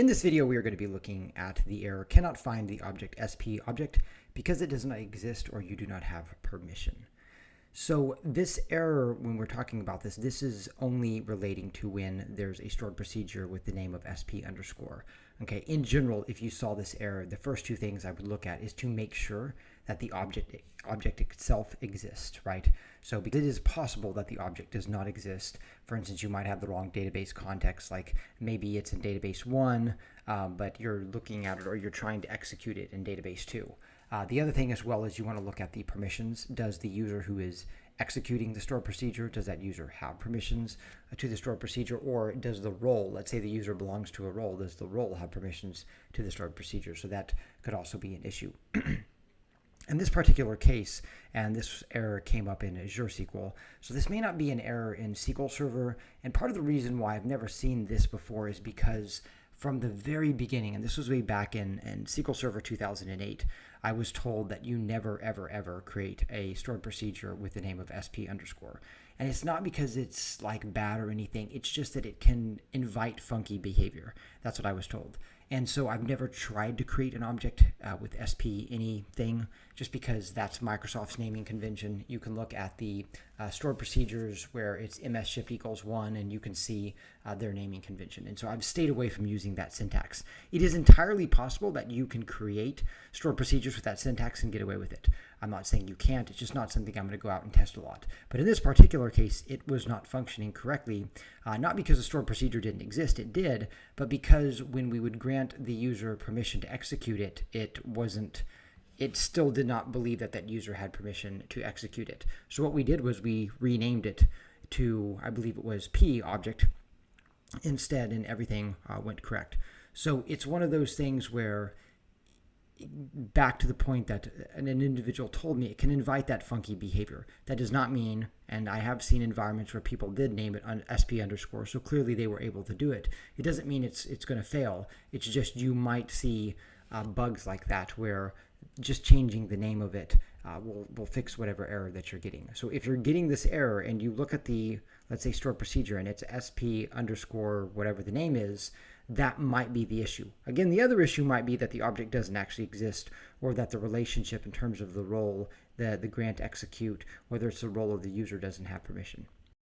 In this video, we are going to be looking at the error cannot find the object SP object because it does not exist or you do not have permission. So this error, when we're talking about this is only relating to when there's a stored procedure with the name of SP underscore. Okay, in general, if you saw this error, the first two things I would look at is to make sure that the object itself exists, right? So because it is possible that the object does not exist. For instance, you might have the wrong database context, like maybe it's in database 1, but you're looking at it or you're trying to execute it in database 2. The other thing as well is you want to look at the permissions. Does the user who is executing the stored procedure, does that user have permissions to the stored procedure, or does the role, let's say the user belongs to a role, does the role have permissions to the stored procedure? So that could also be an issue. In this particular case, and this error came up in Azure SQL, so this may not be an error in SQL Server, and part of the reason why I've never seen this before is because from the very beginning, and this was way back in SQL Server 2008, I was told that you never, ever create a stored procedure with the name of SP underscore. And it's not because it's like bad or anything, it's just that it can invite funky behavior. That's what I was told. And so I've never tried to create an object with SP anything, just because that's Microsoft's naming convention. You can look at the stored procedures where it's MS shift equals 1, and you can see their naming convention. And so I've stayed away from using that syntax. It is entirely possible that you can create stored procedures with that syntax and get away with it. I'm not saying you can't, it's just not something I'm going to go out and test a lot. But in this particular case, it was not functioning correctly, not because the stored procedure didn't exist, it did, but because when we would grant the user permission to execute it, it still did not believe that that user had permission to execute it. So what we did was we renamed it to, I believe it was P object instead, and everything went correct. So it's one of those things where, back to the point that an individual told me, it can invite that funky behavior. That does not mean, and I have seen environments where people did name it on SP underscore, so clearly they were able to do it. It doesn't mean it's going to fail. It's just you might see bugs like that where just changing the name of it will fix whatever error that you're getting. So if you're getting this error and you look at the, let's say, stored procedure and it's SP underscore whatever the name is, that might be the issue. Again, the other issue might be that the object doesn't actually exist, or that the relationship in terms of the role, the grant execute, whether it's the role of the user, doesn't have permission.